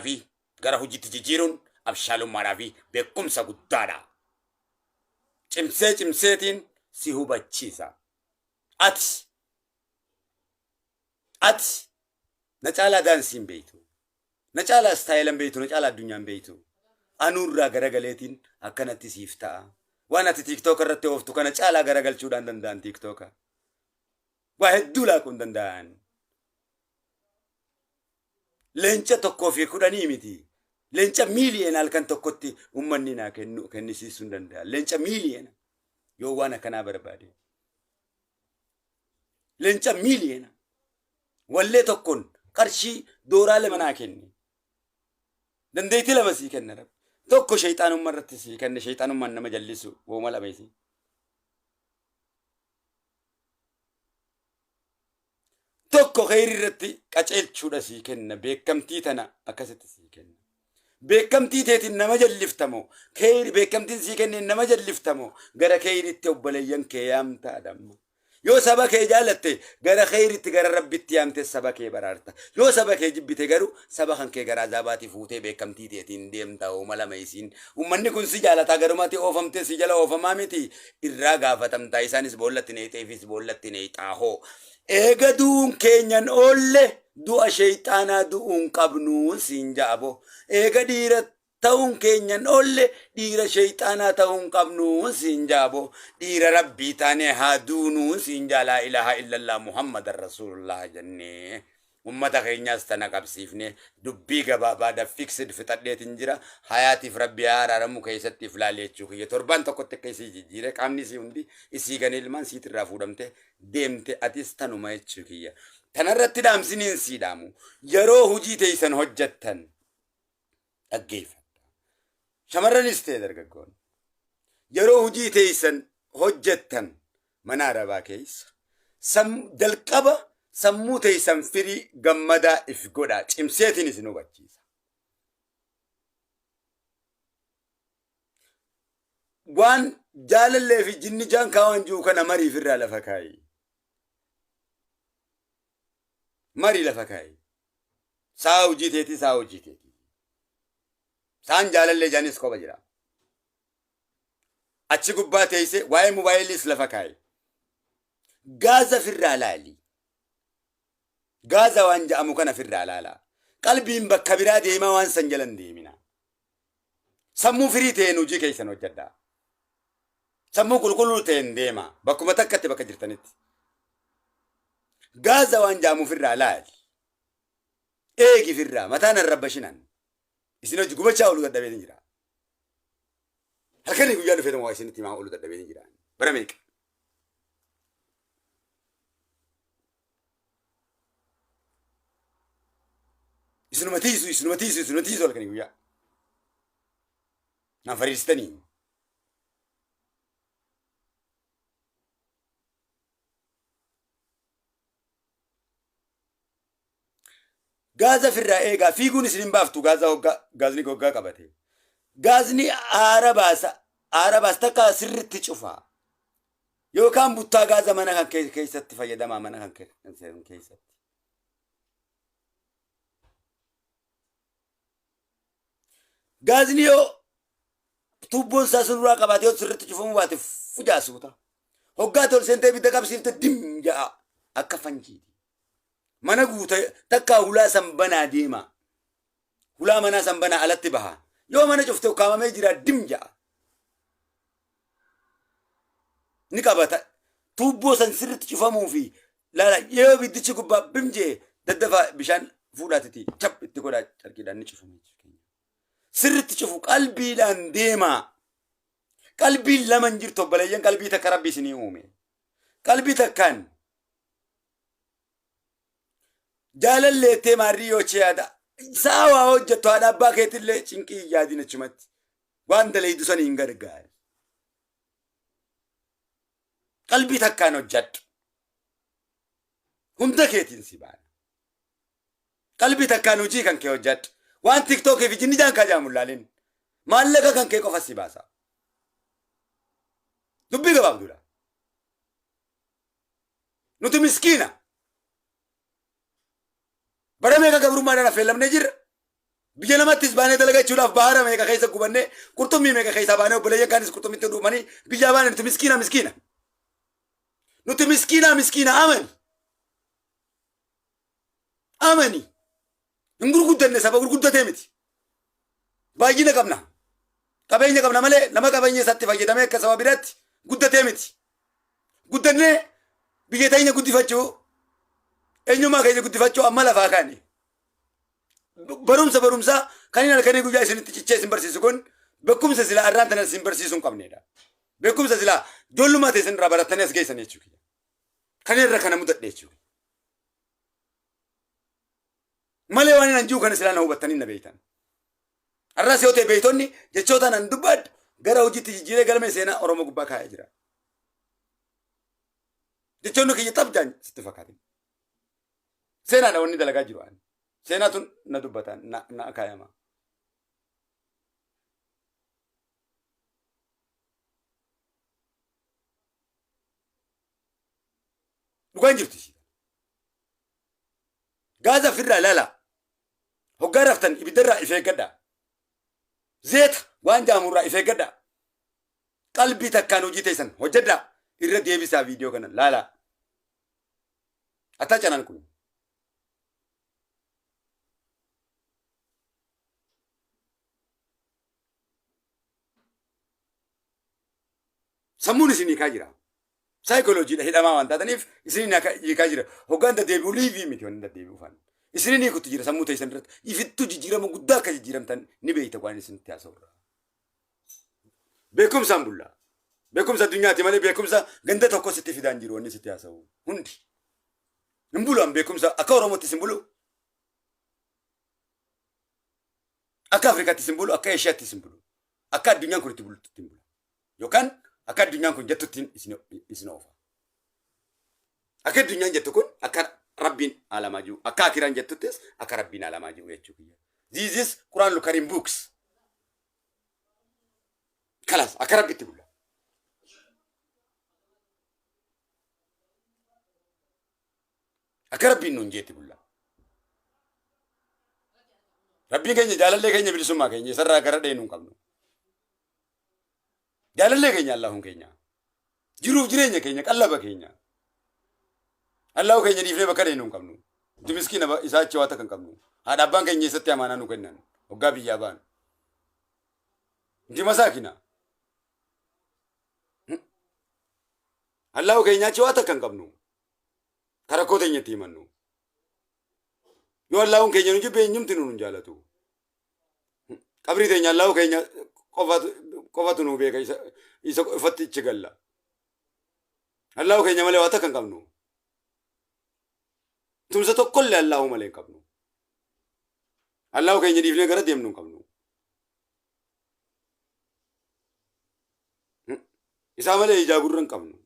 في غره هجيت جيرون أبشالو مرافي بكم سقطارا چمسيتين سيهو بچيسا أت نچالا دانسين بيتو نچالا ستايلن بيتو نچالا دنيان بيتو أنور را غرغليتين أكنتي سيفتا وانا تيك توك رتي اوفتو كان چالا غرغل چودان دندان تيك توك واحد دولا كون دندان لنچا توكو في كوداني ميتي لنچا ميليون الكن توكوتي امنينا كنسي سندندا لنچا ميليون يو وانا كنا بربادي لنچا ميليون ولي توكون قرشي دورال مناكني دنديتي لبسي كنرب توكو شيطان مرتسي كن شيطان من مجلسو وملا بيسي توكو خير رتي قچيل چودسي كن بكمتي تنا اكست سي كن بكمتي تيت انما جلفتمو خير بكمتي سي كن انما جلفتمو غره خير توبلين كيام تادم يو سبك جالتي غره خير تغره ربي تيامت سبك برارتا يو سبك جبت غرو سبخن كي غرا زاباتي فوتي بكمتي تيتين ديم تاو ملا ميسين ومن كن سجالتا غرماتي اوفمتي سجلا اوفمامتي الراغا فتم تايسانس بولتني تيفيس بولتني تاهو ايغدون كينيان اولي دو شيطانا دو قبنون سنجابو ايغديرت تاون كينيان اولي دير شيطانا تاون قبنون سنجابو دير ربي تاني هادونون سنجا لا اله الا الله محمد رسول الله جنة أمتا خينيا استنا قبسيفني دبي غبابا دا فيكسد في تدليت انجرا حياتي في ربي آرارمو كيستي فلالي تشوكي تربان تقوت كيسي جيجيري قامني سيوندي اسي غني المان سيت رافودمتي ديمتي اتستانو ما يتشوكي تنرت دام سنين سيدامو يرو هجي تيسن هجتن أجيف شمرن استيدر قون يرو هجي تيسن هجتن منارا باكيس سم دلقبا سمو تيسن فري غمدا افغودا چمسيتين سنو بچيسا وان جال اللي في جن جان كاوان جو كان مري فرا لفكاي مري لفكاي ساو جيتي سان جال اللي جانيس کو بجرا اچي غبا تيسه واي موبايل لفكاي غازا فرا لالي غازا وانجا امكنا فرا لالا قلبي بكبرا ديما وان سنجلن ديمنا سمو فريتين وجي كيسن وجدا سمو كل تين ديما بكما تكتي بكجرتنت غازا وانجا مو فرا لالي ايغي فرا متانا الربشنان اسنو جغبا چاولو دبين جرا هل كان يقول فيدو ما اسنتي ما اولو دبين جرا برميك اسنو متيسو هل كان يقول نا فريستني غازا في الرأيقا في قون سنين بافتو غازني قوقا قبته غازني عرباس تكا سر تشوفا يو كان بوتا غازا منا كان كيست فيدا ما منا كان كيست غازني يو توبون ساسنورا قبته يو سر تشوفا مباتي فجاسوتا هوغا تول سنتي بيدا قبسيفت دم جاء أكا فنجي mana guuta takka hula sambana deema hula mana sambana alatti baha yo mana cufte kaamame jira dimja ni qabata tubbo san sirritti cufamu fi la yo bidichi gubba bimje daddafa bishan fuudhatiti chap itti goda carkiidhaan ni cufamu sirritti cufu qalbiidhaan deema qalbiin laman jirto balayyan qalbii takka rabbi isinii uume qalbii takkaan جال اللي تماريو شيادا ساوا وجهتو هذا باكيت اللي شنكي جادي نشمت وان دلي دوسان ينقر قال قلبي تكانو جد هم دكيتين سيبان قلبي تكانو جي كان كيو جد وان تيك توك في جني جان كجامو لالين مالك كان كيكو فاسي باسا دبي قباب دولا نتو مسكينة برامي کا گبرو مانا فیلم نجر بيجنا ما تسبانه دلقة شولاف بحارة ميكا خيسة كوبانة كرتومي ميكا خيسة بانه بليه كانس كرتومي تدوماني بيجابان انت مسكينة مسكينة نت مسكينة مسكينة آمن آمني نقول قدر نسابة قول قدر تيمتي باجينا كمنا كبيني كمنا ماله لما كبيني ساتي فاجي دمه كسبة بيرات قدر تيمتي قدر نه بيجي تايني قدر فاتشو إنه ما كيجي قدر فاتشو أملا فاكاني برumsa kanina kani guja isin tichiche isin barsisukun bekumsa sila arrantana isin barsisun qabneedha bekumsa sila jollumate isin rabaratani as geessan jechuudha kanirra kana mudadhe jechuudha malee waan nan juu kana sila na hubattanii na beeytan arras yoo ta'e beeytonni jechoota nan dubbad gara hojiitti jijjiiree galme seenaa oromoo gubbaa kaa'ee jira jechoonni kiyya tabjaan sitti fakkaatin seenaadha wanni dalagaa jiru ani seenaatun na dubbatan na kaayama dhugaan jirti gaaza firraa ilaala hoggaa raftan ibiddarraa if eeggadha zeeta waan jaamurraa if eeggadha qalbii takkaan hojii teessan hojjedha irra deebisaa viidiyoo kana laala ataa canaan kun sammuun isinii kaa jira saayikolojiidha hidhamaa waan taataniif isinii kaa jira hoggaan daddeebi'u liivii miti waan daddeebi'u faan isinii kutti jira sammuu teessan irratti ifittuu jijjiirama guddaa akka jijjiiramtan ni beeyta waan isinitti haasa'urra beekumsaan bullaa beekumsa addunyaati malee beekumsa ganda tokko sitti fidaan jiru wanni sitti haasa'u hundi hin bulu an beekumsa akka oromootti sin bulu akka afrikaatti sin bulu akka eeshiyaatti sin bulu akka addunyaan kun itti bulutti hin bulu yookaan akka addunyaan kun jettutti isin oofa akka addunyaan jettu kun akka rabbiin alamaa jiru akka akiraan jettuttis akka rabbiin alamaa jiru jechuu kiyya this is Quran Karim books kalas akka rabbitti bulla akka rabbiin nuun jeetti bulla rabbiin keenya jaalallee keenya bilisummaa keenya isarraa gara dheenuun qabnu jaalallee keenya Allahun keenya jiruuf jireenya keenya qallaba keenya Allahu keenya dhiifnee bakka dheenuun qabnu itti miskiina isaa achi waata kan qabnu haadha abbaan keenya isatti amaanaa nu kennan hoggaa biyyaa baan inti masaakina Allahu keenya achi waata kan qabnu karakkoo teenyatti himannu yoo Allahun keenya nu jibbe eenyumti nu jaalatu qabrii teenya Allahu keenya qofatu nu beeka isa ifatti ichi galla Allahu keenya malee waata kan qabnu tumsa tokkollee Allahu malee hin qabnu Allahu keenya dhiifnee gara deemnu hin qabnu isaa malee ijaa gurra hin qabnu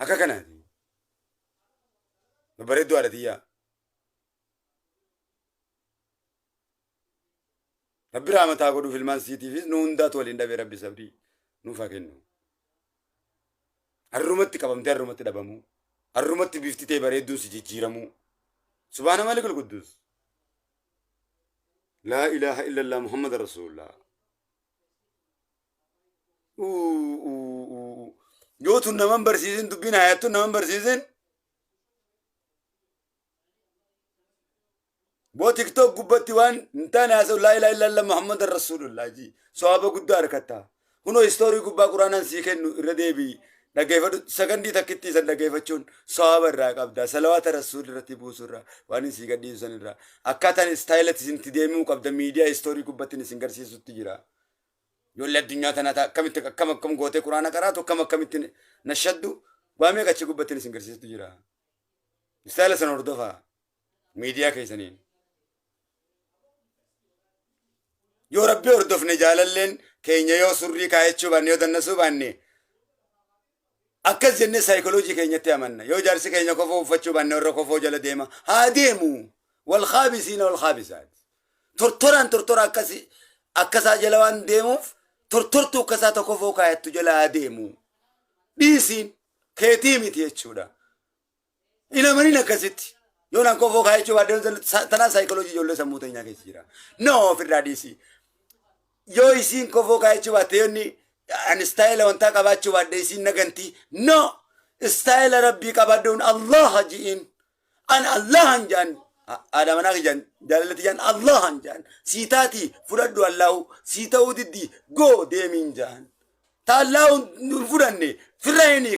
akka kanaati bareedduu haadhatiyyaa rabbi raamataa godhuuf ilmaan siitiifis nu hundaatu waliin dhabee rabbi sabdii nuuf haa kennu harrumatti qabamtee harrumatti dhabamuu harrumatti bifti ta'e bareedduun si jijjiiramuu subhaana malikul quddus laa ilaaha illallah muhammad rasulullah yoo tun naman barsiisin dubbiin hayattuun naman barsiisin boo tiktok gubbatti waan intaane haasa'u laa ilaaha illallah muhammad rasulullah ji sawaaba guddaa harkattaa hunoo istoorii gubbaa quraanaan sii kennu irra deebii dhaggeeffadhu sakandii takkitti isan dhaggeeffachuun sawaaba irraa qabda salawaata rasuul irratti buusu irraa waan isin gadhiisu san irraa akkaataan istaayilatti isinti deemuu qabda miidiyaa istoorii gubbattiin isin garsiisutti jira ijoollee addunyaa tanaa akkamitti akkam gootee quraana qaraatu akkamitti nashaddu waamee qachi gubbattiin isin garsiisutti jira istaayila san hordofaa miidiyaa keessaniin yoo rabbii hordofne jaalalleen keenya yoo surrii kaayachuu baanne yoo dannasuu baanne akkas jennee saayikooloojii keenyatti amanna yoo jaarsi keenya kofoo uffachuu baanne warra kofoo jala deema haa deemu wal khaabisiina wal khaabisaat tortora akkasaa jala waan deemuuf tortortuu akkasaa tokko kofoo kaayattu jala haa deemu dhiisiin keetii miti jechuudha إلى منين كسيت يونا كوفو كاي شو بعدين تنا سايكولوجي يقول سموته إنك يصير نو في الراديسي يو يسين كوفو كاي شو بعدين أن ستايل وانتا كبار شو بعدين يسين نغنتي نو ستايل ربي كبادون الله جين أن الله جان ada mana kijan jalalati jan Allah jan sitati fudaddu Allah sitau diddi go demin jan ta Allah fudanne firayni